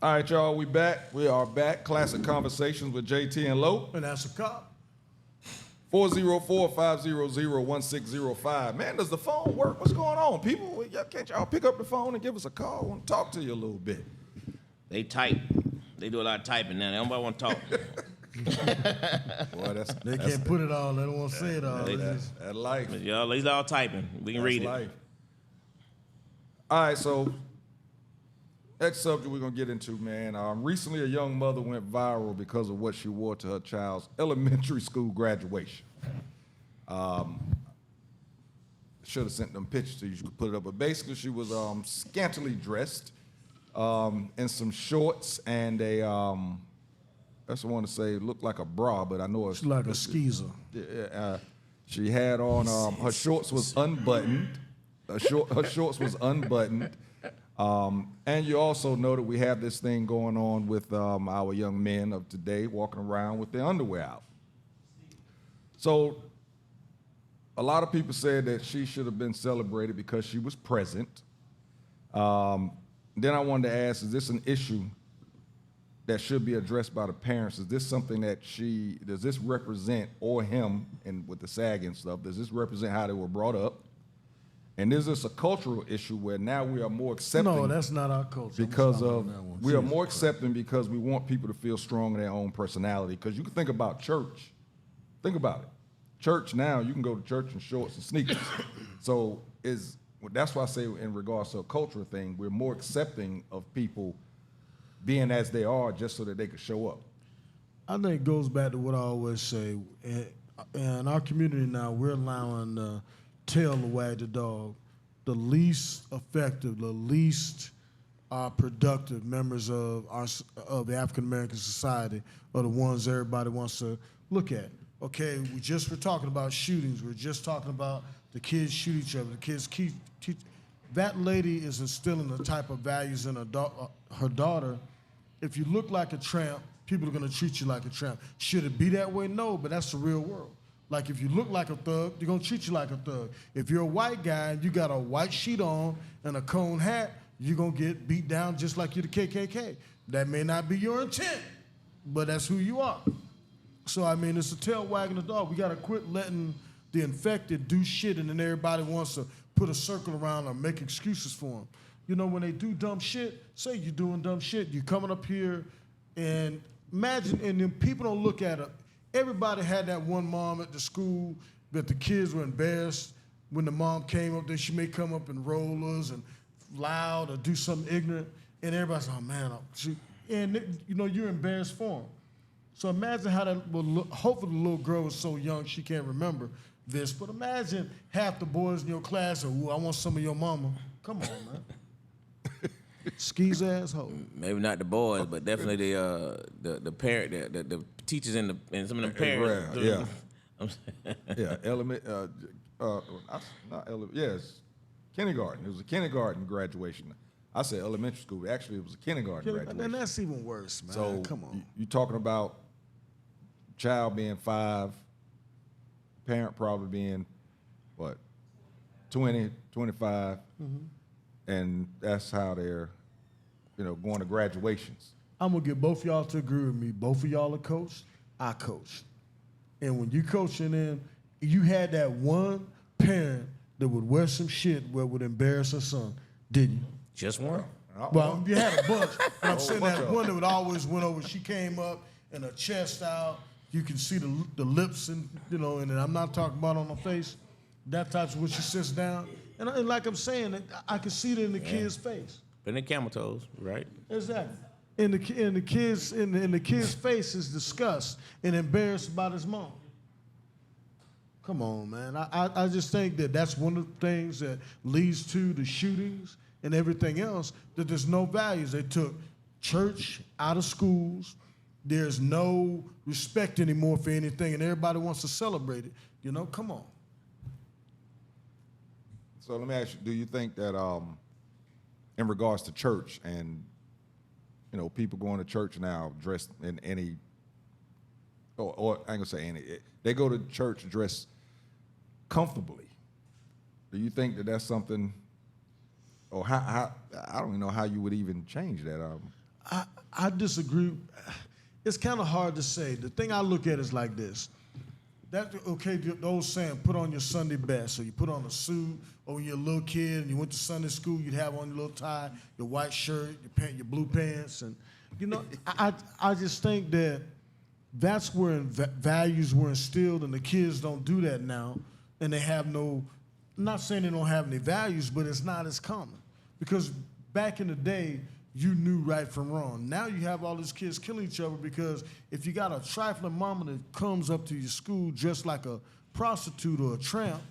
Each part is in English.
All right, y'all, we back. We are back. Classic Conversations with JT and Lo. And that's a cop. 404-500-1605. Man, does the phone work? What's going on, people? Can't y'all pick up the phone and give us a call? I want to talk to you a little bit. They type. They do a lot of typing now. Nobody want to talk. Boy, They can't put it all. They don't want to say it all. That's life. Y'all, these all typing. We can read it. Life. All right, so next subject we're going to get into, man. Recently, a young mother went viral because of what she wore to her child's elementary school graduation. Should have sent them pictures so you could put it up. But basically, she was scantily dressed in some shorts and a, that's what I want to say, looked like a bra, but I know it's like a skeezer. She had on, her shorts was unbuttoned. Her shorts was unbuttoned. And you also know that we have this thing going on with our young men of today walking around with their underwear out. So a lot of people said that she should have been celebrated because she was present. Then I wanted to ask, is this an issue that should be addressed by the parents? Is this something that does this represent, or him, and with the sagging stuff, does this represent how they were brought up? And is this a cultural issue where now we are more accepting? No, that's not our culture. Because we are more accepting because we want people to feel strong in their own personality. Because you can think about church. Think about it. Church now, you can go to church in shorts and sneakers. So that's why I say in regards to a cultural thing, we're more accepting of people being as they are just so that they could show up. I think it goes back to what I always say. In our community now, we're allowing the tail to wag the dog. The least effective, the least productive members of the African American society are the ones everybody wants to look at. Okay, we just were talking about shootings. We're just talking about the kids shoot each other. The kids teach. That lady is instilling the type of values in her daughter. If you look like a tramp, people are going to treat you like a tramp. Should it be that way? No, but that's the real world. Like if you look like a thug, they're going to treat you like a thug. If you're a white guy and you got a white sheet on and a cone hat, you're going to get beat down just like you're the KKK. That may not be your intent, but that's who you are. So, I mean, it's a tail wagging the dog. We got to quit letting the infected do shit and then everybody wants to put a circle around or make excuses for them. You know, when they do dumb shit, say you're doing dumb shit, you're coming up here and imagine, and then people don't look at it. Everybody had that one mom at the school that the kids were embarrassed when the mom came up there. She may come up in rollers and loud or do something ignorant, and everybody's like, oh man, and you know, you're embarrassed for them. So imagine how that will look. Hopefully the little girl was so young she can't remember this, but imagine half the boys in your class are, ooh, I want some of your mama. Come on, man. Skis asshole. Maybe not the boys, but definitely the parent, the teachers and some of them parents. Yeah. Yes, kindergarten. It was a kindergarten graduation. I said elementary school. Actually, it was a kindergarten graduation. And that's even worse, man. So come on. You talking about child being 5, parent probably being, what, 20, 25, and that's how they're, going to graduations. I'm going to get both y'all to agree with me. Both of y'all are coached. I coached. And when you coaching in, you had that one parent that would wear some shit where it would embarrass her son, didn't you? Just one? Well, you had a bunch. But I'm saying that one that would always went over. She came up and her chest out. You can see the lips and, and I'm not talking about on her face. That type's when she sits down. And like I'm saying, I can see it in the kid's face. But in camel toes, right? Exactly. In the kid's face is disgust and embarrassed about his mom. Come on, man. I just think that's one of the things that leads to the shootings and everything else, that there's no values. They took church out of schools. There's no respect anymore for anything, and everybody wants to celebrate it. Come on. So let me ask you, do you think that in regards to church and, people going to church now dressed in any, or I ain't gonna say any, they go to church dressed comfortably. Do you think that that's something, or how I don't even know how you would even change that? I disagree. It's kind of hard to say. The thing I look at is like this. The old saying, put on your Sunday best. So you put on a suit, or when you're a little kid and you went to Sunday school, you'd have on your little tie, your white shirt, your blue pants. And, I just think that's where values were instilled, and the kids don't do that now. And they have I'm not saying they don't have any values, but it's not as common. Because back in the day, you knew right from wrong. Now you have all these kids killing each other because if you got a trifling mama that comes up to your school dressed like a prostitute or a tramp,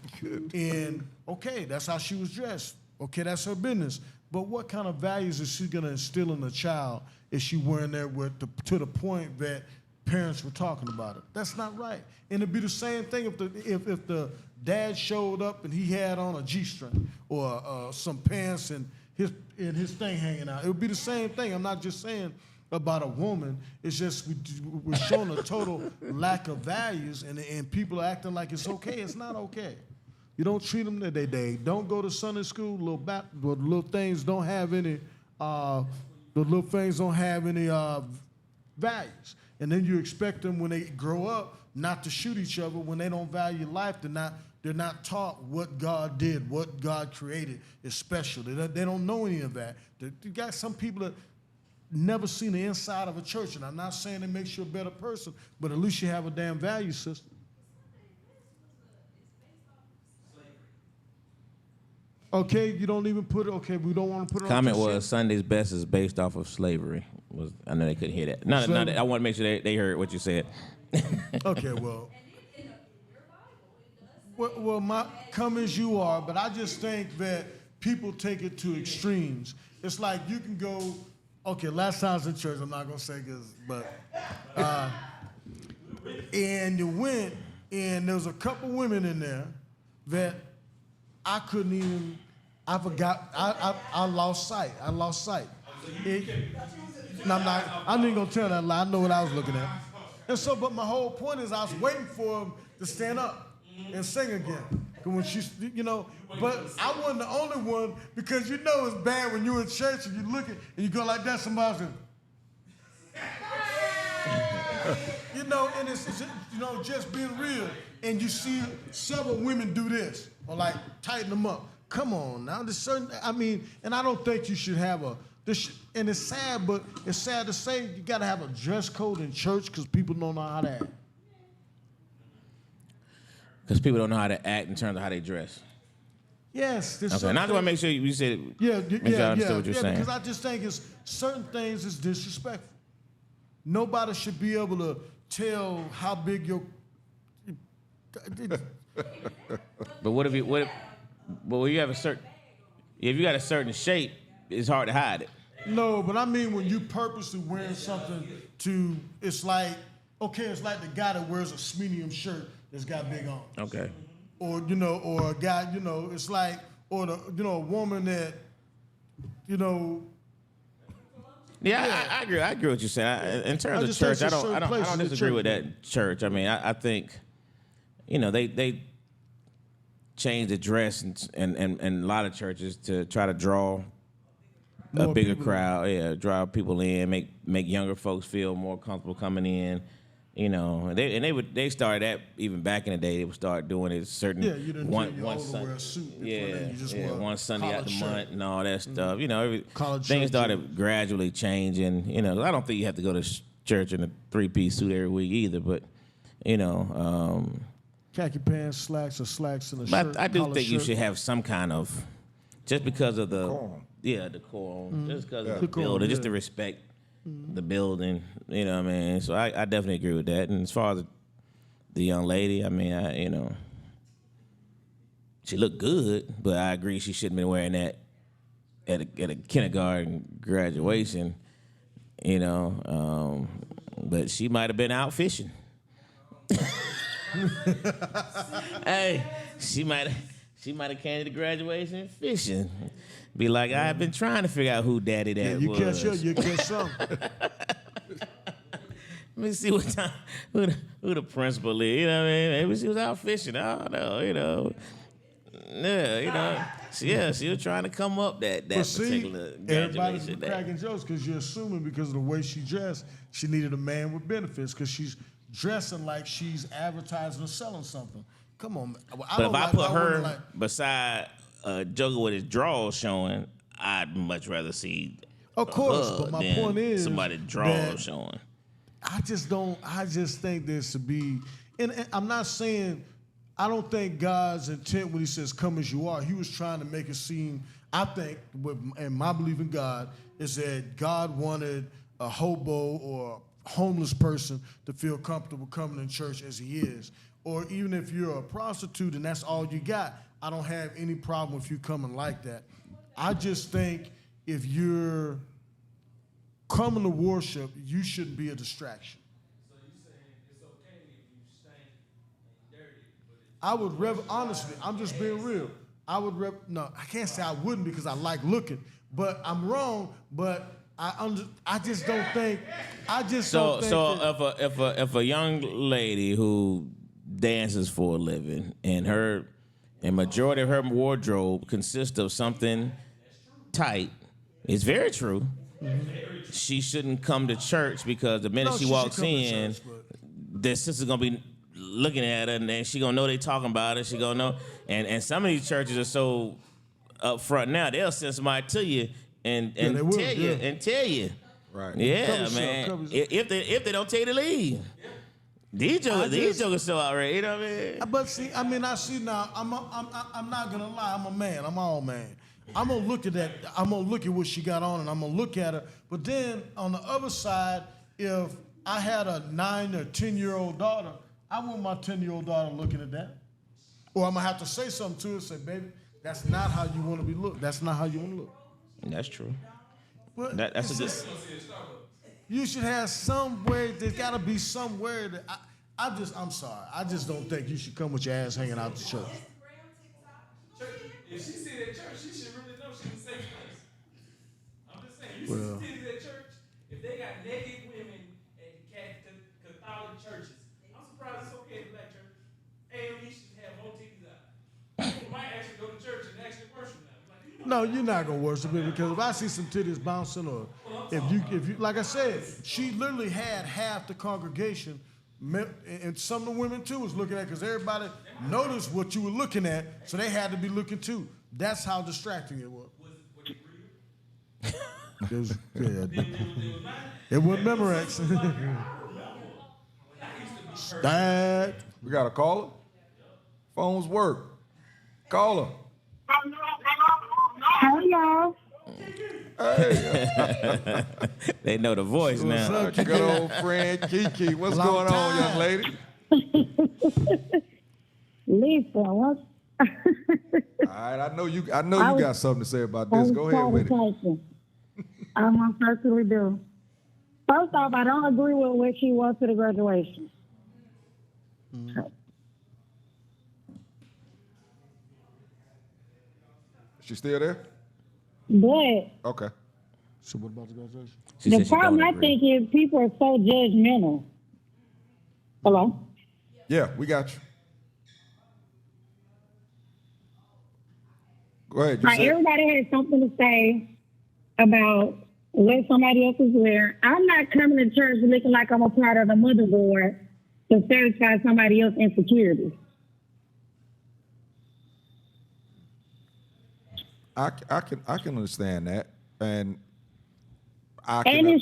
and okay, that's how she was dressed. Okay, that's her business. But what kind of values is she gonna instill in a child if she wearing there to the point that parents were talking about it? That's not right. And it'd be the same thing if the dad showed up and he had on a G-string or some pants and his thing hanging out. It would be the same thing. I'm not just saying about a woman. It's just we're showing a total lack of values, and people are acting like it's okay. It's not okay. You don't treat them that they don't go to Sunday school. Little things don't have any. The little things don't have any values, and then you expect them when they grow up not to shoot each other when they don't value life. They're not taught what God did, what God created is special. They don't know any of that. You got some people that never seen the inside of a church, and I'm not saying it makes you a better person, but at least you have a damn value system. Okay, you don't even put it. Okay, we don't want to put it. Comment on was Sunday's best is based off of slavery. I know they couldn't hear that. No, I want to make sure they heard what you said. Okay, well. Well, come as you are, but I just think that people take it to extremes. It's like you can go, okay, last time I was in church, I'm not going to say and you went, and there was a couple women in there that I forgot, I lost sight. I'm not even going to tell that lie. I know what I was looking at. And so, but my whole point is I was waiting for them to stand up and sing again. When but I wasn't the only one, because it's bad when you're in church and you look at and you go like that, somebody's and it's just being real, and you see several women do this or like tighten them up. Come on now, and I don't think you should have and it's sad, but it's sad to say you got to have a dress code in church because people don't know how to act. Because people don't know how to act in terms of how they dress. Yes. Okay, and I just want to make sure you said. Make sure I understood what you're saying. Because I just think certain things is disrespectful. Nobody should be able to tell how big your. But if you have if you got a certain shape, it's hard to hide it. No, but I mean when you purposely wearing something it's like the guy that wears a medium shirt that's got big arms. Okay. Or a guy, it's like, or a woman that, Yeah, I agree. I agree with what you're saying. In terms of church, I don't disagree with that church. I mean, I think, they change the dress and a lot of churches to try to draw a bigger crowd. Yeah, draw people in, make younger folks feel more comfortable coming in. They started that even back in the day. They would start doing it certain one Sunday out the month and all that stuff. Things started gradually changing. I don't think you have to go to church in a 3-piece suit every week either. But khaki pants, slacks, or slacks in a shirt. But I do think you should have some kind of, just because of the decorum, just because of the building, just to respect the building, you know what I mean? So I definitely agree with that. And as far as the young lady, I mean, she looked good, but I agree she shouldn't have been wearing that at a kindergarten graduation, but she might have been out fishing. Hey, she might have came to the graduation fishing. Be like, I've been trying to figure out who daddy that you was. You catch some. Let me see what time, who the principal is. You know what I mean? Maybe she was out fishing. I don't know. Yeah, She was trying to come up that particular everybody's graduation day. cracking jokes because you're assuming because of the way she dressed, she needed a man with benefits because she's dressing like she's advertising or selling something. Come on, But if I put her beside Joker with his drawers showing, I'd much rather see. Of course, but my point is somebody drawers showing. I just think there should be, and I'm not saying, I don't think God's intent when he says come as you are, he was trying to make it seem, I think, and my belief in God is that God wanted a hobo or a homeless person to feel comfortable coming to church as he is. Or even if you're a prostitute and that's all you got, I don't have any problem with you coming like that. I just think if you're coming to worship, you shouldn't be a distraction. So you saying it's okay if you stink and dirty, but I would rather, honestly, I'm just being real. No, I can't say I wouldn't because I like looking, but I'm wrong. But I just don't think. So if a young lady who dances for a living and majority of her wardrobe consists of something tight, it's very true. Mm-hmm. She shouldn't come to church because the minute she walks in, the sister's gonna be looking at her and then she gonna know they talking about her. She gonna know, and some of these churches are so up front now. They'll send somebody to you and tell you. Right. Yeah, man. If they don't tell you to leave. These jokers so outrageous, you know what I mean? But see, I see now. I'm not gonna lie. I'm a man. I'm all man. I'm gonna look at that. I'm gonna look at what she got on, and I'm gonna look at her. But then on the other side, if I had a 9 or 10-year-old daughter, I want my 10-year-old daughter looking at that. Or I'm gonna have to say something to her. Say, baby, that's not how you want to be looked. That's not how you want to look. That's true. But That's a good. You should have somewhere. There's got to be somewhere that I'm sorry. I just don't think you should come with your ass hanging out to church. if she sit at church, she should really know she's in a safe place. I'm just saying, you see titties at church, if they got naked women at Catholic churches, I'm surprised it's okay at black church. AME should have more titties out. People might actually go to church and actually worship now. No, you're not gonna worship it because if I see some titties bouncing, or if you, like I said, she literally had half the congregation, and some of the women too was looking at, because everybody noticed what you were looking at, so they had to be looking too. That's how distracting it was. Was it real? It wasn't Memorex. That. We got a caller? Phones work. Caller. Hey, y'all. Hey. They know the voice now. What's up, good old friend Kiki? What's going on, young lady? Listen, what's All right, I know you got something to say about this. Go ahead with it. I most certainly do. First off, I don't agree with what she wants to the graduation. She still there? But Okay. So what about the graduation? the problem I think is people are so judgmental. Hello? Yeah, we got you. Go ahead. You Like, said- everybody has something to say about what somebody else is wearing. I'm not coming to church looking like I'm a part of the motherboard to satisfy somebody else's insecurities. I can understand that, and It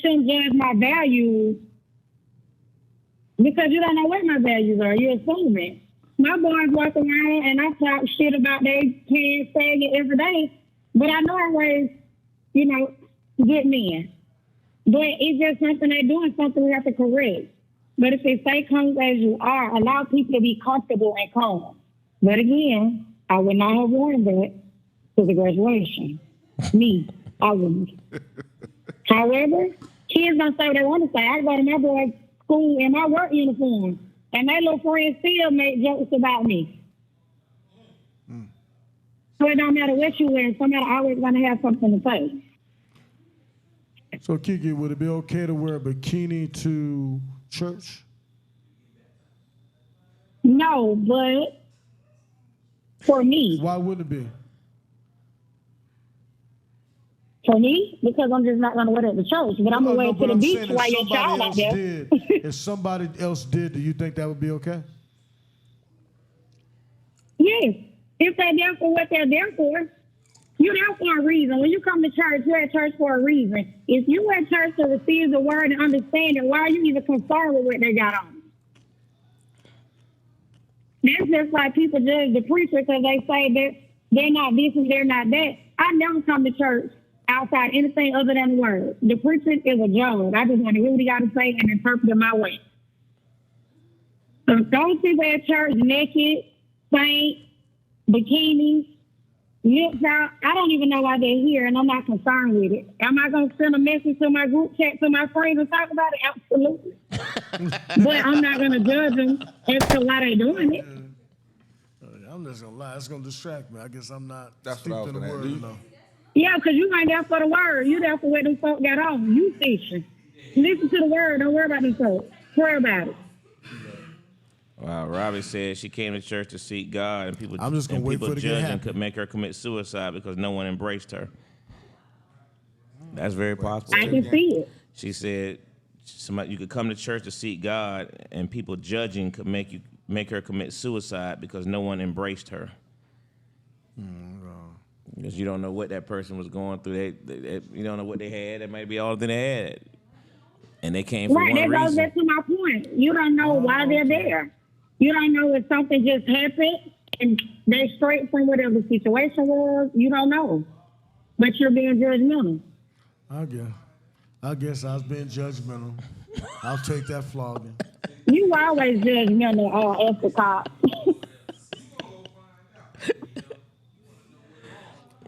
shouldn't judge my values because you don't know what my values are. You're assuming. My boys walk around and I talk shit about their pants sagging every day, but I know I raise, good men. But it's just something they're doing, something we have to correct. But if they say come as you are, allow people to be comfortable and calm. But again, I would not have worn that to the graduation. Me, I wouldn't. However, kids don't say what they want to say. I go to my boys' school in my work uniform, and my little friends still make jokes about me. So it don't matter what you wear, somebody always gonna have something to say. So Kiki, would it be okay to wear a bikini to church? No, but for me, Why wouldn't it be? For me, because I'm just not going to wear it at the church, but I'm going to wear it to the beach while your child out there. If somebody else did, do you think that would be okay? Yes, if they're there for what they're there for, you're there for a reason. When you come to church, you're at church for a reason. If you at church to receive the word and understand it, why are you even concerned with what they got on? That's just like people judge the preacher because they say that they're not this and they're not that. I never come to church outside anything other than the word. The preacher is a judge. I just want to hear what he got to say and interpret it my way. So those people at church naked, faint, bikinis, lips out, I don't even know why they're here, and I'm not concerned with it. Am I going to send a message to my group chat to my friends and talk about it? Absolutely. But I'm not going to judge them as to why they're doing it. I'm just going to lie. It's going to distract me. I guess I'm not That's steeped what I was in the gonna word ask. enough. Yeah, because you ain't there for the word. You there for what them folk got on. You fishing. Listen to the word. Don't worry about them folk. Pray about it. Wow, Robbie said she came to church to seek God, and people, I'm just gonna and wait people for it to get judging happy. could make her commit suicide because no one embraced her. That's very possible. I can see it. She said somebody you could come to church to seek God, and people judging could make her commit suicide because no one embraced her. Because you don't know what that person was going through. You don't know what they had. That might be all that they had, and they came for Right, one that goes reason. back to my point. You don't know why they're there. You don't know if something just happened and they straight from whatever the situation was. You don't know. But you're being judgmental. I guess I was being judgmental. I'll take that flogging. You always judgmental as the cop.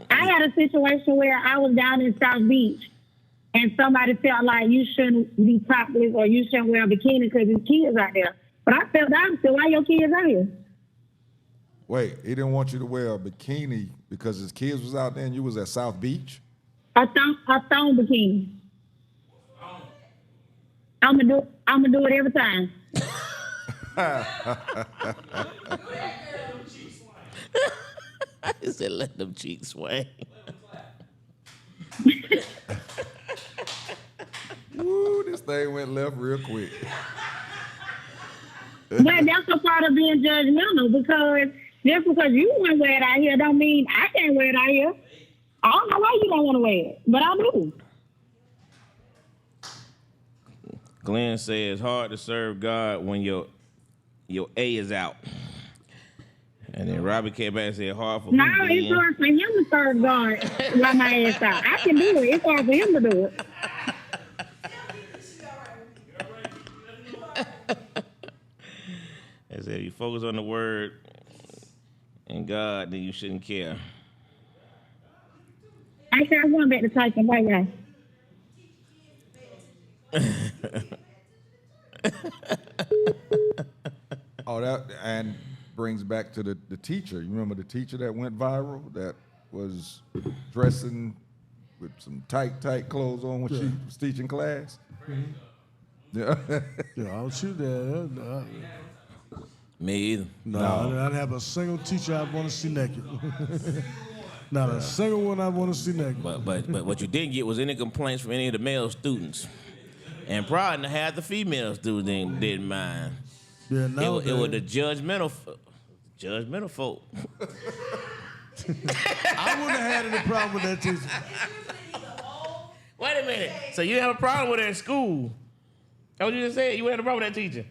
I had a situation where I was down in South Beach and somebody felt like you shouldn't be topless or you shouldn't wear a bikini because there's kids out there. But I felt the opposite. Why your kids out here? Wait, he didn't want you to wear a bikini because his kids was out there and you was at South Beach? A thong bikini. I'm gonna do it every time. He said, "Let them cheeks sway." Woo, this thing went left real quick. But that's a part of being judgmental because just because you want to wear it out here don't mean I can't wear it out here. I don't know why you don't want to wear it, but I do. Glenn says it's hard to serve God when your A is out. And then Robbie came back and said hard for No, who, it's Glenn? hard for him to serve God while my ass out. I can do it. It's hard for him to do it. I said, if you focus on the word and God, then you shouldn't care. I said I'm going back to Tyson. Bye, guys. Oh, that and brings back to the teacher. You remember the teacher that went viral that was dressing with some tight clothes on when she was teaching class? Yeah. Yeah, I'll shoot that. Me either. No, I didn't have a single teacher I want to see naked. Not a single one I want to see naked. But what you didn't get was any complaints from any of the male students. And probably half the female students didn't mind. Yeah, It no, was the judgmental folk. I wouldn't have had any problem with that teacher. Wait a minute. So you have a problem with her at school? That's what you just said? You had a problem with that teacher?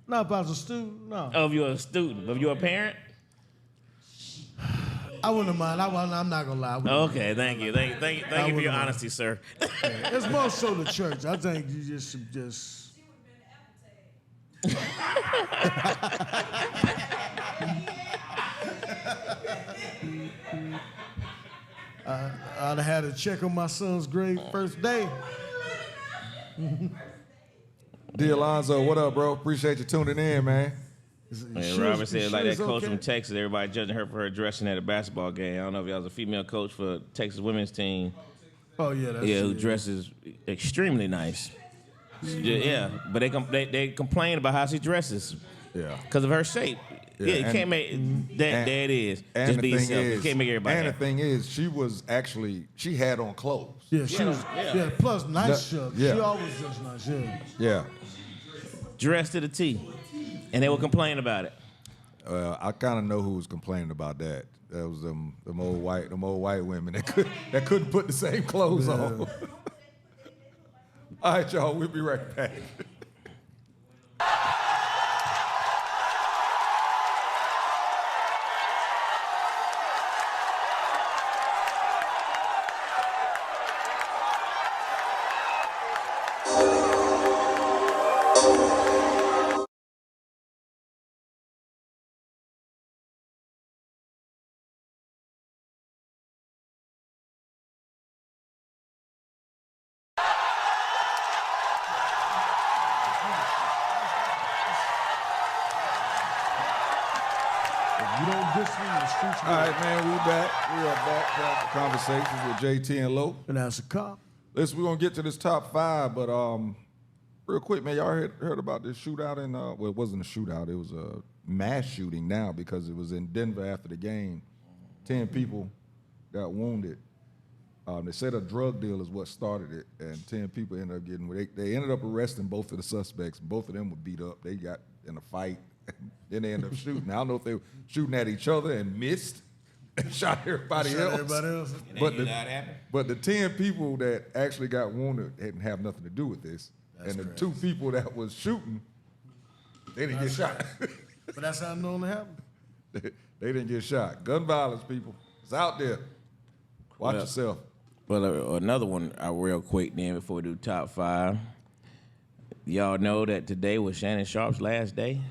Not if I was a student, no. Oh, if you're a student. If you're a parent? I wouldn't mind. I'm not gonna lie. I wouldn't Okay, thank you. Thank you for your wouldn't honesty, sir. mind. It's more so the church. I think you just should just. I'd have had to check on my son's grade first day. D. Alonzo, what up, bro? Appreciate you tuning in, man. And Robert said, like that coach from Texas, everybody judging her for her dressing at a basketball game. I don't know if y'all was a female coach for Texas women's team. Oh yeah, that's Yeah, who it. dresses extremely nice. Yeah, but they complain about how she dresses Yeah. because of her shape. Yeah, you can't make that. There it is. And Just the be thing yourself. is, You can't make everybody. And happy. the thing is, she had on clothes. Yeah, she was. Yeah, plus nice No, shirt. yeah. She always just nice. Yeah. Yeah. Dressed to the T, and they will complain about it. I kind of know who was complaining about that. That was them old white women that couldn't put the same clothes on. All right, y'all. We'll be right back. If you don't diss me in the streets, All right, man. We back. We are back. Klassic Konversations with JT and Lo. and that's a cop. Listen, we're gonna get to this top 5, but real quick, man, y'all heard about this shootout in well, it wasn't a shootout, it was a mass shooting now because it was in Denver after the game. 10 people got wounded. They said a drug deal is what started it, and 10 people ended up getting. They ended up arresting both of the suspects. Both of them were beat up. They got in a fight. Then they ended up shooting. I don't know if they were shooting at each other and missed and shot everybody else. But the 10 people that actually got wounded didn't have nothing to do with this. That's and the crazy. 2 people that was shooting, they didn't get shot. But that's how it normally happens. They didn't get shot. Gun violence, people. It's out there. Watch Well, yourself. Well, another one real quick then before we do top 5. Y'all know that today was Shannon Sharp's last day?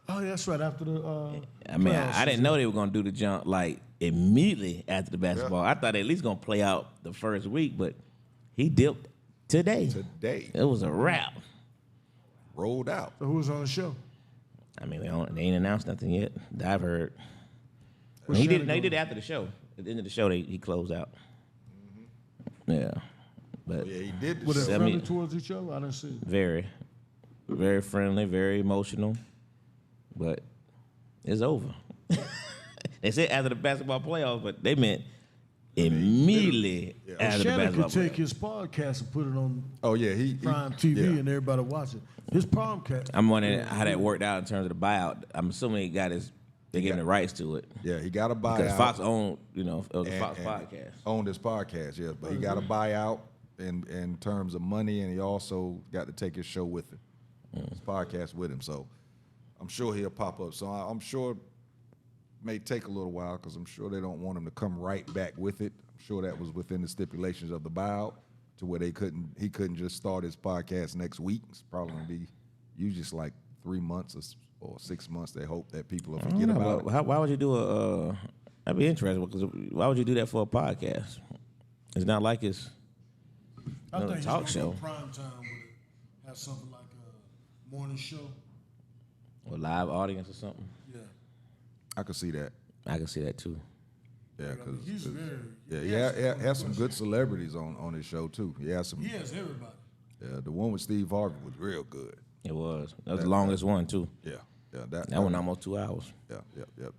Oh, yeah, that's right. After the. I mean, playoffs I didn't know they were going to do the jump like immediately after the basketball. I thought they at least going to play out the first week, but he dipped today. Today. It was a wrap. Rolled out. So who was on the show? I mean, they ain't announced nothing yet that I've heard. Where's He did. Shannon No, he going? did after the show. At the end of the show, he closed out. Yeah, but Yeah, he did. Were they I friendly mean- towards each other? I didn't see it. very, very friendly, very emotional. But it's over. They said after the basketball playoffs, but they meant immediately after the Shannon basketball could take playoffs. his podcast and put it on Oh yeah, he Prime TV yeah. and everybody watch it. His podcast. I'm wondering how that worked out in terms of the buyout. I'm assuming he got they gave him the rights to it. Yeah, he got a buyout. Because Fox owned, it was a and- Fox and podcast. Owned his podcast, yes, but he got a buyout in terms of money, and he also got to take his show with him, his podcast with him. So I'm sure he'll pop up. So I'm sure it may take a little while because I'm sure they don't want him to come right back with it. I'm sure that was within the stipulations of the buyout to where he couldn't just start his podcast next week. It's probably gonna be usually it's like 3 months or 6 months. They hope that people will forget about it. Why would you do a? That'd be interesting because why would you do that for a podcast? It's not like it's I another think talk he's show gonna go prime time with it. Have something like a morning show. or live audience or something. Yeah. I could see that. I can see that too. Yeah, because He's very. he has some good celebrities on his show too. He has some. He has everybody. Yeah, the one with Steve Harvey was real good. It was. That was the longest one too. Yeah, That one almost 2 hours. Yeah,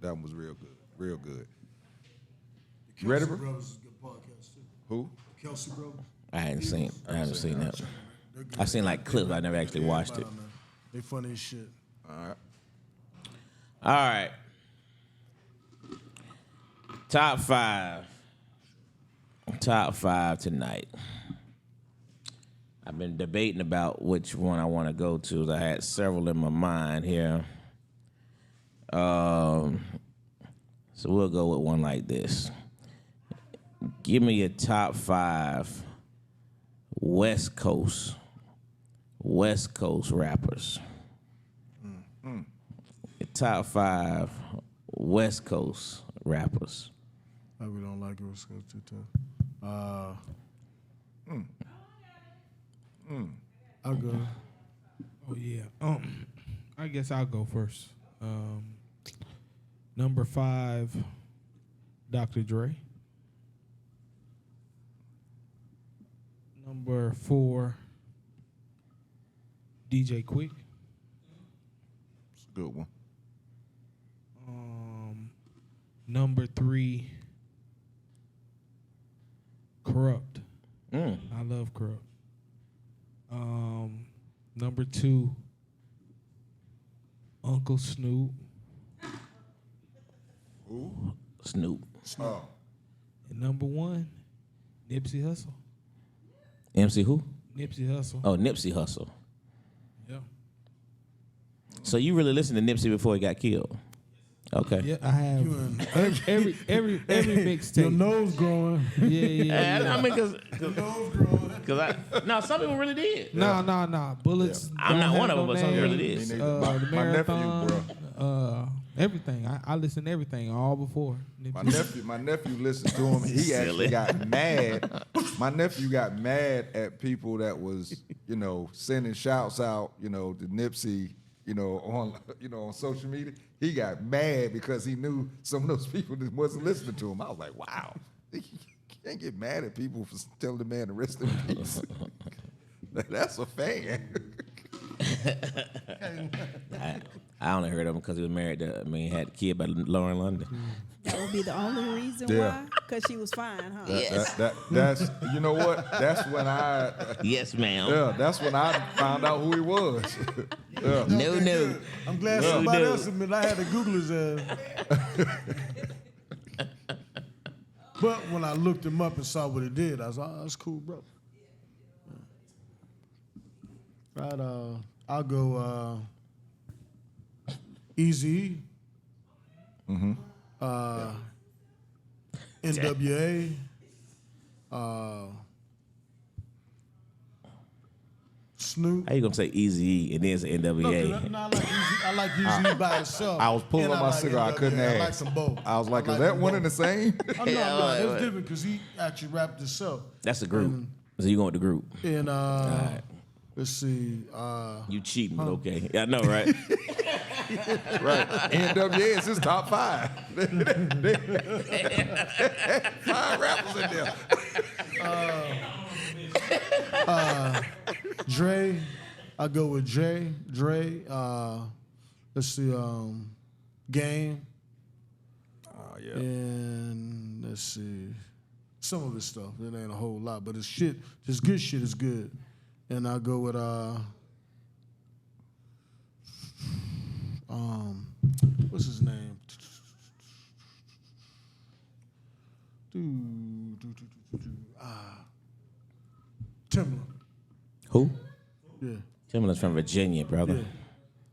that one was real good. The You ready, Kelsey bro? Brothers is a good podcast too. Who? Kelsey Brothers. I haven't seen that. They're good. I seen like clips. I never actually watched it. Everybody on there. They funny as shit. All right. All right. Top 5. Top 5 tonight. I've been debating about which one I want to go to. I had several in my mind here. So we'll go with one like this. Give me your top 5 West Coast rappers. Your top 5 West Coast rappers. I really don't like it. It's too tough. I'll go. Oh yeah. I guess I'll go first. Number 5, Dr. Dre. Number 4, DJ Quick. It's a good one. Number 3, Corrupt. Mm. I love Corrupt. Number 2, Uncle Snoop. Snoop. Oh. And number 1, Nipsey Hussle. MC who? Nipsey Hussle. Oh, Nipsey Hussle. Yeah. So you really listened to Nipsey before he got killed? Okay. Yeah, I have every Your mixtape. nose growing. Yeah. I mean, Nose growing. no, some people really did. Nah. Bullets. I'm don't not one have of them, no but some really names. did. Me neither. The My nephew, marathon. Everything. I listen to everything all before. My nephew listened to him. He actually got mad. My nephew got mad at people that was, sending shouts out, to Nipsey, on social media. He got mad because he knew some of those people that wasn't listening to him. I was like, wow, you can't get mad at people for telling the man to rest in peace. That's a fan. I only heard of him because he was married to, he had a kid by Lauren London. That would be the only reason Yeah. why? Because she was fine, huh? That's you know what? That's when Yes, ma'am. that's when I found out who he was. Yeah. No. I'm glad somebody else admitted I had to Google his ass. But when I looked him up and saw what he did, I was like, oh, that's cool, bro. Right, I'll go Eazy. NWA. Snoop. How you gonna say Easy and then say NWA? No, I like Eazy by itself. I was pulling and my like cigar. I couldn't NWA. I like ask. them both. I was like, is like that them one both. and the same? Oh, no, it's different because he actually rapped himself. That's the group. So you going with the group? And let's see. You cheating, but okay. Yeah, I know, right? Right. NWA is his top 5. 5 rappers in there. Dre. I go with Dre. Let's see. Game. Yeah. And let's see. Some of his stuff. It ain't a whole lot, but his shit, his good shit is good. And I go with what's his name? Timbaland. Who? Yeah. Timbaland's from Virginia, brother.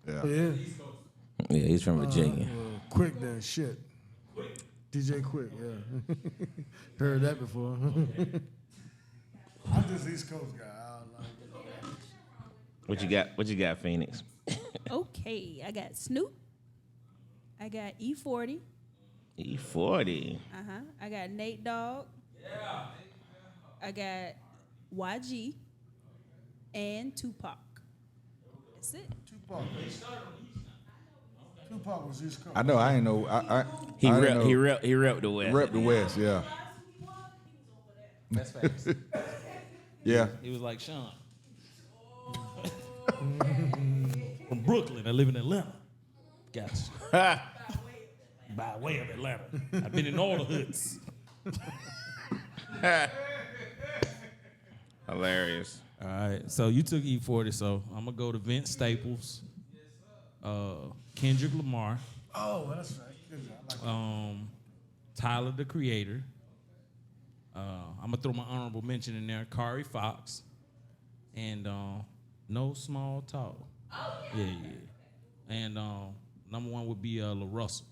Yeah. Yeah. Yeah, he's from Virginia. Quick then shit. DJ Quick, yeah. Heard that before. I'm just East Coast guy. I don't know. What you got, Phoenix? Okay, I got Snoop. I got E40. E40. I got Nate Dogg. Yeah. I got YG and Tupac. That's it. Tupac was East Coast. I know. I ain't know. He I didn't know. repped the West. Rep the West. Yeah. That's facts. Yeah. He was like Sean. From Brooklyn. I live in Atlanta. Gotcha. By way of Atlanta. I've been in all the hoods. Hilarious. All right. So you took E40, so I'm going to go to Vince Staples, Kendrick Lamar, Oh, that's right. I like Tyler, the Creator. I'm going to throw my honorable mention in there, Kari Fox, and No Small Talk. Yeah. And number 1 would be La Russell.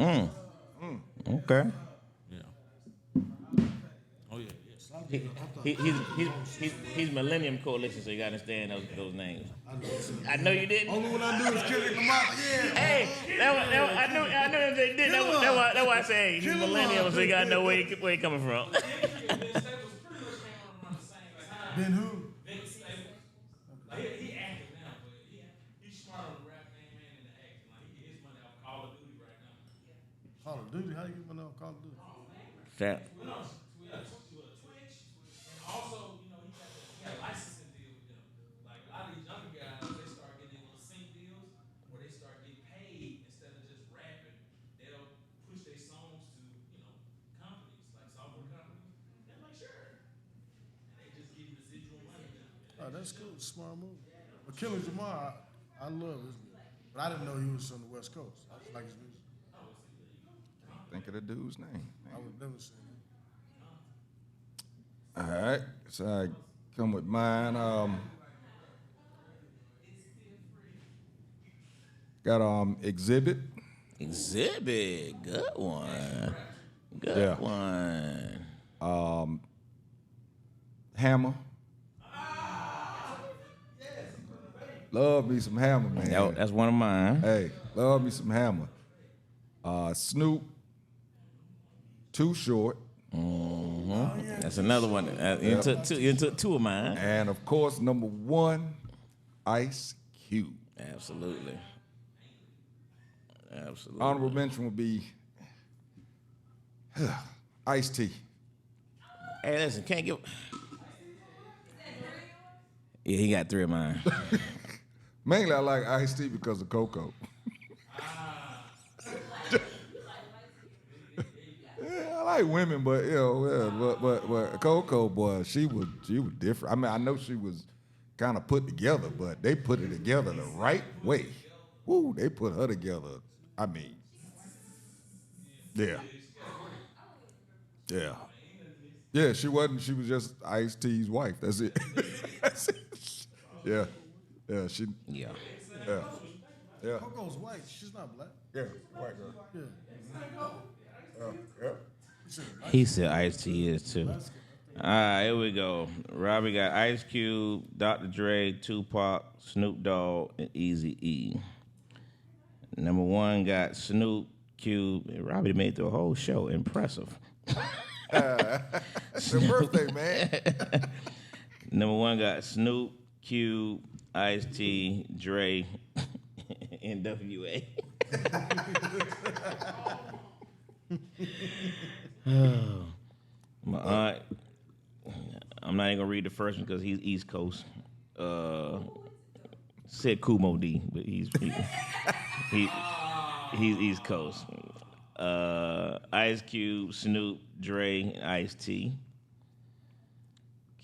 Okay. Yeah. Oh, yeah. He's Millennium Coalition, so you gotta understand those names. I know you didn't. Only one I do is Kendrick Lamar. Yeah. Hey, I knew if they did. That's why I say he's Millennium, so you gotta know where he coming from. Then who? Vince Staples. Like, he active now, but he's smart on the rap game and in the acting. Like, he get his money off Call of Duty right now. Call of Duty. How you get money off Call of Duty? That. Twitch, and also, he got a licensing deal with them. Like, a lot of these younger guys, they start getting little sync deals where they start getting paid instead of just rapping. They'll push their song that's cool. Smart move. But Killer Jamar, I love his music. But I didn't know he was on the West Coast. I just like his music. Think of the dude's name. I would never say that. All right, so I come with mine. Got Exhibit. Exhibit, good one. Good Yeah. one. Hammer. Love me some Hammer, man. That's one of mine. Hey, love me some Hammer. Snoop. Too Short. That's another one. You took two of mine. And of course, number one, Ice Cube. Absolutely. Honorable mention would be Ice-T. Hey, listen, can't give. Yeah, he got three of mine. Mainly, I like Ice-T because of Coco. Yeah, I like women, but but Coco, boy, she was different. I mean, I know she was kind of put together, but they put it together the right way. Woo, they put her together. I mean, yeah. She wasn't. She was just Ice-T's wife. That's it. That's it. Yeah. Coco's white. She's not black. Yeah, white girl. Yeah. He said Ice-T is too. All right, here we go. Robbie got Ice Cube, Dr. Dre, Tupac, Snoop Dogg, and Eazy-E. Number one got Snoop, Cube, and Robbie made the whole show. Impressive. It's your birthday, man. Number one got Snoop, Cube, Ice-T, Dre, NWA. My aunt, I'm not even gonna read the first one because he's East Coast. Said Kumo D, but he's East Coast. Ice Cube, Snoop, Dre, and Ice-T.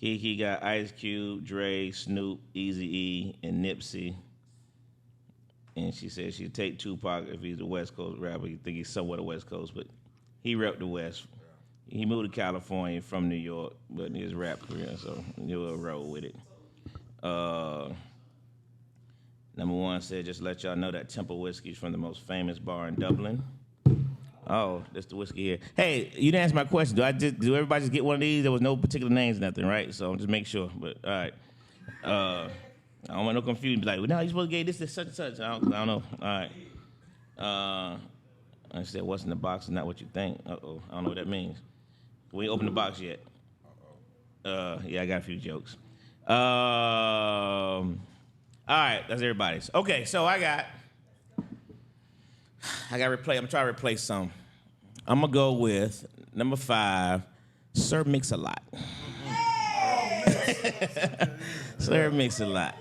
Kiki got Ice Cube, Dre, Snoop, Eazy-E, and Nipsey. And she said she'd take Tupac if he's a West Coast rapper. You think he's somewhat a West Coast, but he repped the West. He moved to California from New York, but in his rap career, so you'll roll with it. Number one said, just let y'all know that Temple Whiskey is from the most famous bar in Dublin. Oh, that's the whiskey here. Hey, you didn't answer my question. Do everybody just get one of these? There was no particular names, nothing, right? So just make sure. But all right. I don't want no confusion. Be like, well, no, you're supposed to get this, such and such. I don't know. All right. I said, what's in the box is not what you think. Uh-oh. I don't know what that means. We ain't opened the box yet. Yeah, I got a few jokes. All right, that's everybody's. Okay, so I got to replay. I'm trying to replace some. I'm going to go with number 5, Sir Mix-a-Lot. Sir Mix-a-Lot.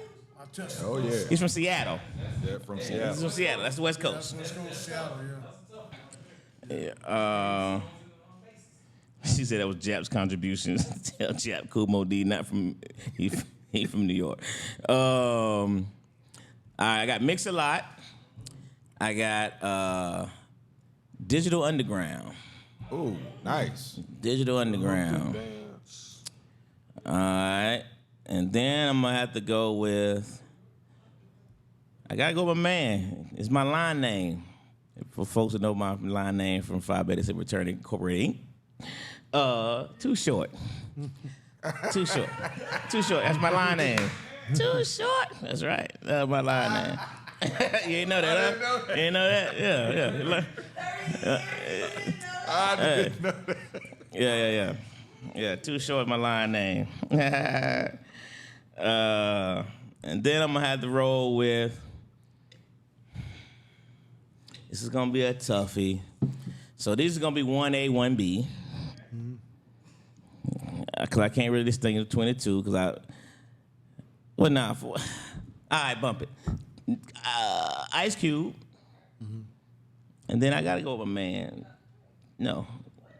Oh, yeah. He's from Seattle. Yeah, from Seattle. He's from Seattle. That's the West Coast. Let's go with Seattle, yeah. Yeah. She said that was Jap's contributions. Tell Jap Kumo D, not from he from New York. I got Mix-a-Lot. I got Digital Underground. Oh, nice. Digital Underground. All right. And then I'm going to have to go with, I got to go with my man. It's my line name. For folks that know my line name from Phi Beta Sigma Fraternity Incorporated, Too Short. Too Short. Too Short. That's my line name. Too Short. That's right. That's my line name. You ain't know that, huh? You ain't know that? I didn't know that. Yeah, Too Short, my line name. And then I'm going to have to roll with, this is going to be a toughie. So these are going to be 1A, 1B. Because I can't really distinguish between the two. All right, bump it. Ice Cube. And then I got to go with my man. No.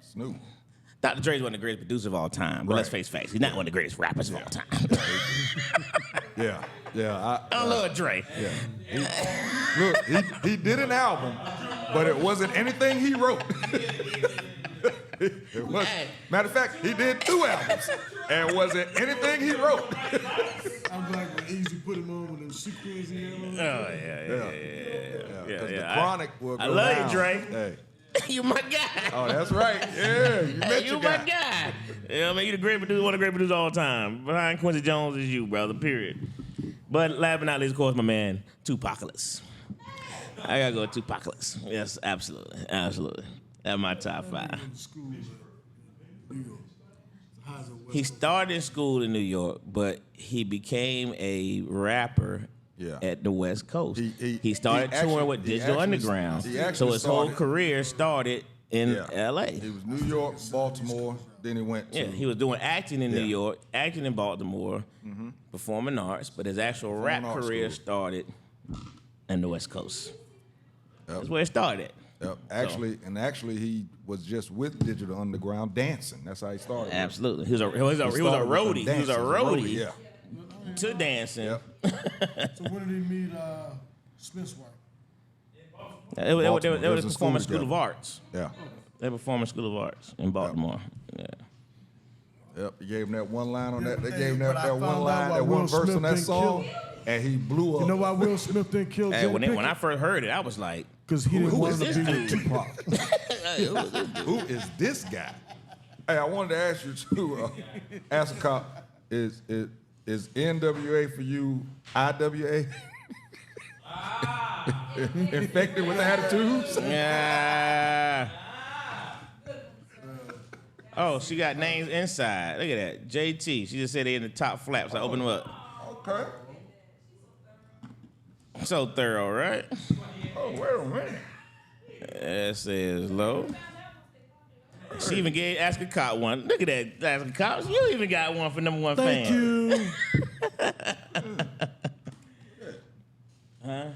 Snoop. Dr. Dre's one of the greatest producers of all time, but let's face facts, he's not one of the greatest rappers of all time. Yeah. I love Dre. Yeah. He did an album, but it wasn't anything he wrote. It was, matter of fact, he did 2 albums, and it wasn't anything he wrote. I'm like when Easy put him on with them sequins and everything. Oh, yeah. Because the Chronic will go I love down. you, Dre. Hey. You my guy. Oh, that's right. Yeah, you met You your my guy. guy. Yeah, I mean, you the great producer, one of the great producers all the time. Behind Quincy Jones is you, brother, period. But last but not least, of course, my man, Tupacalypse. I gotta go with Tupacalypse. Yes, absolutely. That's my top 5. He started in school in New York, but he became a rapper at the West Coast. He started touring with Digital Underground. So his whole career started in L.A. He was New York, Baltimore, then he went to... Yeah, he was doing acting in New York, acting in Baltimore, performing arts, but his actual rap career started in the West Coast. That's where it started. Yep. Actually, he was just with Digital Underground dancing. That's how he started. Absolutely. He was a roadie. He was a roadie to dancing. Yep. So when did he meet Smith's wife? They were Baltimore. the Performing School of Arts. Yeah. They were Performing School of Arts in Baltimore. Yeah. Yep. He gave him that one line on that. They Hey, gave him but I that one found line, out why that one Will verse Smith on that didn't song, kill- and he blew up. You know why Will Smith didn't kill Hey, Jada when Pinkett? I first heard it, I was like, Because he didn't who want is to this be with dude? Tupac. Who is this guy? Hey, I wanted to ask you too, ask a cop, is NWA for you IWA? Infected with attitudes? yeah. Oh, she got names inside. Look at that. JT. She just said they in the top flaps. I open them up. Okay. So thorough, right? Oh, wait a minute. That says low. She even gave Ask a Cop one. Look at that, Ask a Cop. You even got one for number 1 Thank fan. you. Huh?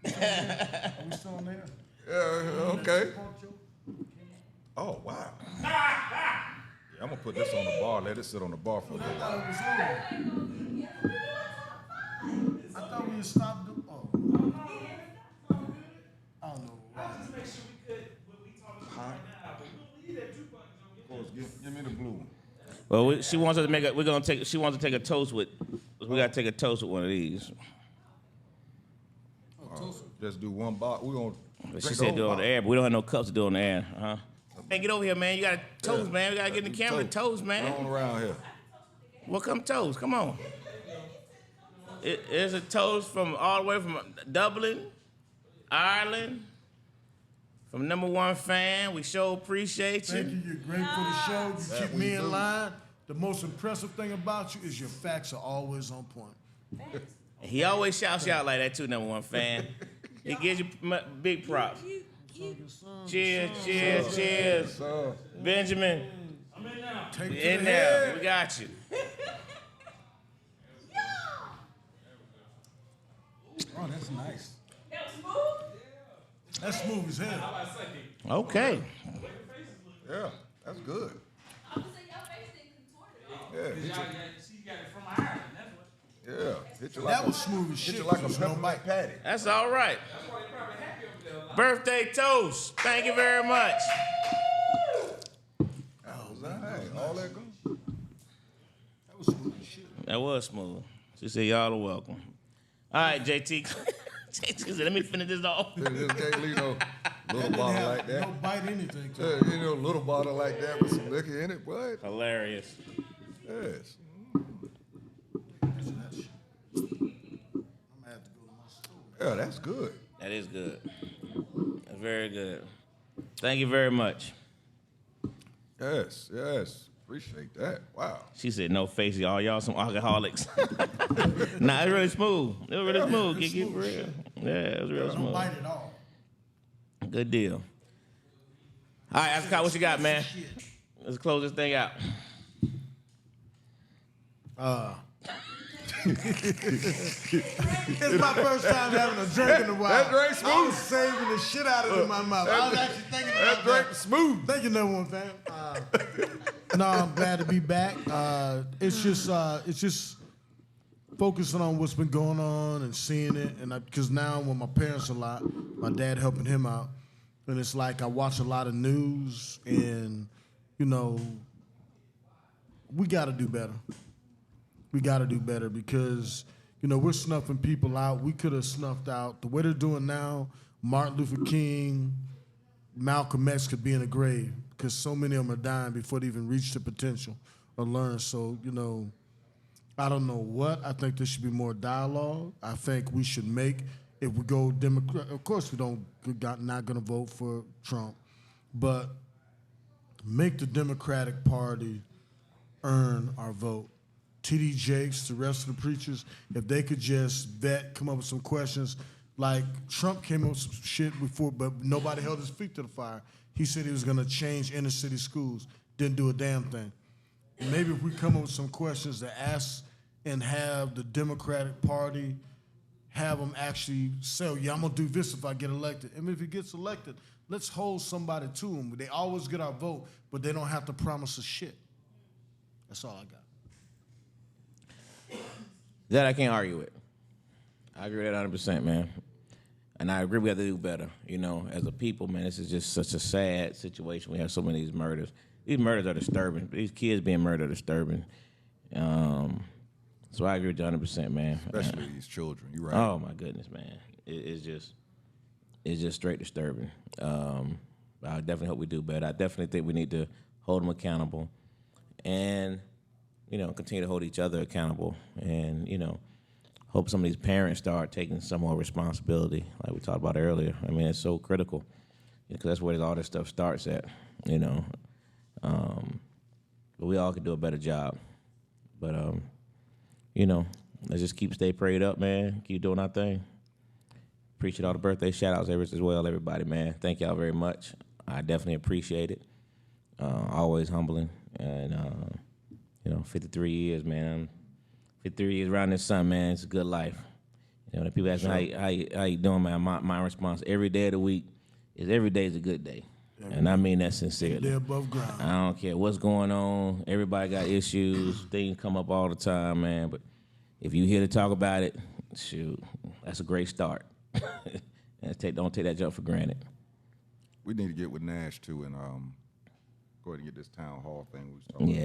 Are we still on there? Yeah, okay. Oh, wow. Yeah, I'm going to put this on the bar, let it sit on the bar for a little I while. thought it was over. I thought we had stopped. Oh. I don't know. Give me the blue one. Well, she wants us to make a. We're gonna take. She wants to take a toast with. We gotta take a toast with one of these. Just do one bottle. We're going But to she said do it on the air, but we don't have no cups to do it on the air, huh? Hey, get over here, man. You got to toast, man. We got to get in the camera and toast, man. on around here. Well, come toast. Come on. It's a toast from all the way from Dublin, Ireland, from number 1 fan. We sure appreciate you. Thank you. You're great for the show. You keep me in line. The most impressive thing about you is your facts are always on point. He always shouts you out like that too, number 1 fan. He gives you big props. Cheers, cheers, cheers. Benjamin, Take it in there. We got you. Oh, that's nice. That's smooth as hell. Okay. Yeah, that's good. Yeah, hit you, She got it from Ireland. That's what. yeah, hit you like That was smooth as hit shit. you like a There's no peppermint bite. patty. That's all right. Birthday toast. Thank you very much. All that good. That was smooth as shit. That was smooth. She said, y'all are welcome. All right, JT. JT said, let me finish this off. Just can't leave no little Didn't bottle have like that. no bite anything to Yeah, it. you know, little bottle like that with some liquor in it, boy. Hilarious. Yes. I'm gonna have to go to my store. Yeah, that's good. That is good. That's very good. Thank you very much. Yes, yes. Appreciate that. Wow. She said, no face, y'all some alcoholics. Nah, it's really smooth. It was really smooth, it's Kiki, for smooth real. Yeah, it was real No smooth. bite at all. Good deal. All right, Ascot, what you got, man? Let's close this thing out. It's my first time having a drink in a while. That drink I smooth. was saving the shit out of it in my mouth. I was actually thinking That about drink that. smooth. Thank you, number 1 fan. No, I'm glad to be back. It's just focusing on what's been going on and seeing it, and because now I'm with my parents a lot, my dad helping him out, and it's like I watch a lot of news, and we got to do better. We got to do better because we're snuffing people out. We could have snuffed out the way they're doing now. Martin Luther King, Malcolm X could be in a grave because so many of them are dying before they even reach the potential or learn. So, I don't know what. I think there should be more dialogue. I think we should if we go Democrat, of course we're not going to vote for Trump, but make the Democratic Party earn our vote. T.D. Jakes, the rest of the preachers, if they could just come up with some questions. Like Trump came up with some shit before, but nobody held his feet to the fire. He said he was going to change inner city schools. Didn't do a damn thing. Maybe if we come up with some questions to ask and have the Democratic Party have them actually say, yeah, I'm going to do this if I get elected. And if he gets elected, let's hold somebody to him. They always get our vote, but they don't have to promise us shit. That's all I got. That I can't argue with. I agree with that 100%, man. And I agree we have to do better. As a people, man, this is just such a sad situation. We have so many of these murders. These murders are disturbing. These kids being murdered are disturbing. So I agree with you 100%, man. Especially these children. You're right. Oh, my goodness, man. It's just straight disturbing. I definitely hope we do better. I definitely think we need to hold them accountable and, continue to hold each other accountable and, hope some of these parents start taking some more responsibility, like we talked about earlier. I mean, it's so critical because that's where all this stuff starts at, But we all could do a better job. But, let's just stay prayed up, man. Keep doing our thing. Appreciate all the birthday shout-outs as well, everybody, man. Thank y'all very much. I definitely appreciate it. Always humbling. And, 53 years, man. 53 years around this sun, man. It's a good life. The people ask me how you doing, man. My response every day of the week is every day is a good day. And I mean that sincerely. They're above ground. I don't care what's going on. Everybody got issues. Things come up all the time, man. But if you're here to talk about it, shoot, that's a great start. And don't take that jump for granted. We need to get with Nash, too, and go ahead and get this town hall thing we was talking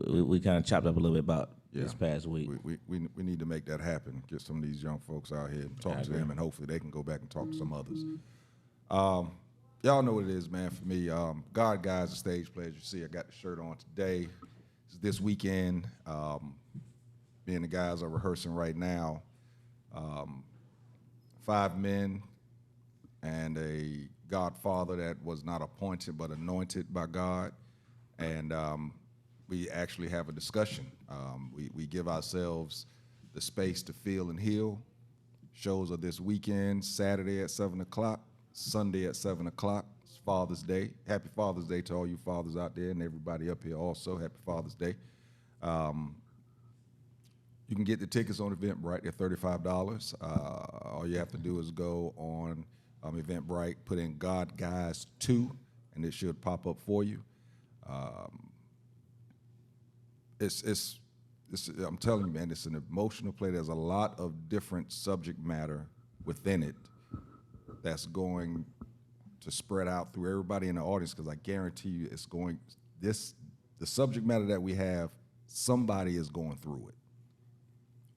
about. We kind of chopped up a little bit about this past week. We need to make that happen. Get some of these young folks out here and talk to them, and hopefully they can go back and talk to some others. Y'all know what it is, man. For me, God Guys, the stage play. As you see, I got the shirt on today. It's this weekend. Me and the guys are rehearsing right now. 5 men and a godfather that was not appointed but anointed by God. And we actually have a discussion. We give ourselves the space to feel and heal. Shows are this weekend, Saturday at 7 o'clock, Sunday at 7 o'clock. It's Father's Day. Happy Father's Day to all you fathers out there and everybody up here also. Happy Father's Day. You can get the tickets on Eventbrite. They're $35. All you have to do is go on Eventbrite, put in God Guys 2, and it should pop up for you. I'm telling you, man, it's an emotional play. There's a lot of different subject matter within it that's going to spread out through everybody in the audience, because I guarantee you the subject matter that we have, somebody is going through it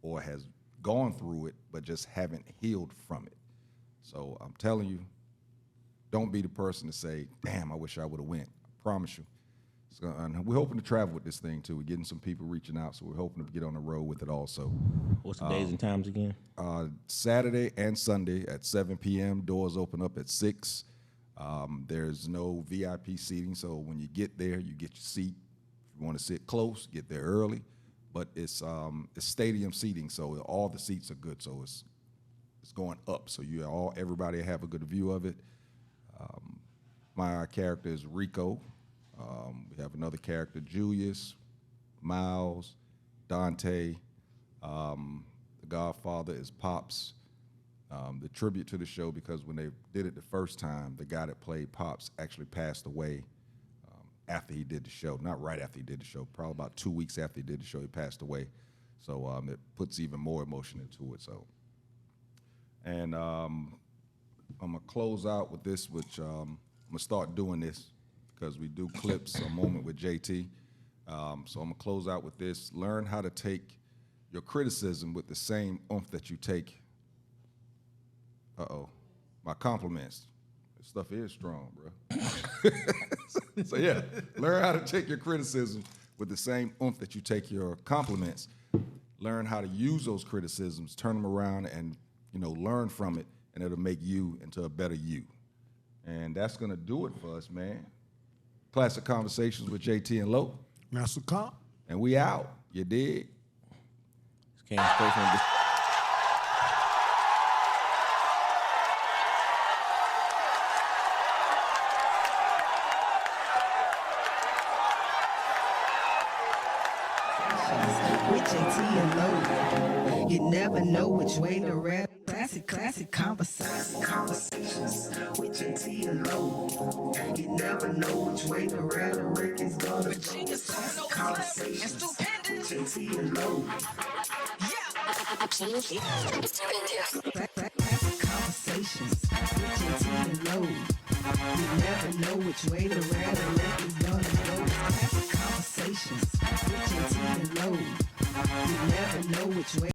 or has gone through it but just haven't healed from it. So I'm telling you, don't be the person to say, damn, I wish I would have went. I promise you. And we're hoping to travel with this thing, too. We're getting some people reaching out, so we're hoping to get on the road with it also. What's the days and times again? Saturday and Sunday at 7 p.m. Doors open up at 6. There's no VIP seating, so when you get there, you get your seat. If you want to sit close, get there early. But it's stadium seating, so all the seats are good. So it's going up, so everybody have a good view of it. My character is Rico. We have another character, Julius, Miles, Dante. The Godfather is Pops. The tribute to the show, because when they did it the first time, the guy that played Pops actually passed away after he did the show. Not right after he did the show, probably about 2 weeks after he did the show, he passed away. So it puts even more emotion into it. So, and I'm gonna close out with this, which I'm gonna start doing this because we do clips, a moment with JT. So I'm gonna close out with this. Learn how to take your criticism with the same oomph that you take. My compliments. This stuff is strong, bro. So yeah, learn how to take your criticism with the same oomph that you take your compliments. Learn how to use those criticisms, turn them around, and learn from it, and it'll make you into a better you. And that's gonna do it for us, man. Classic Conversations with JT and Lo. That's a cop. And we out. You dig? Came straight from the with JT and Lo. You never know which way to rap. Classic conversations with JT and Lo. You never know which way to rap. The record's gonna go. Classic conversations with JT and Lo. Classic conversations with JT and Lo. You never know which way to rap. The record's gonna go. Classic conversations with JT and Lo. You never know which way.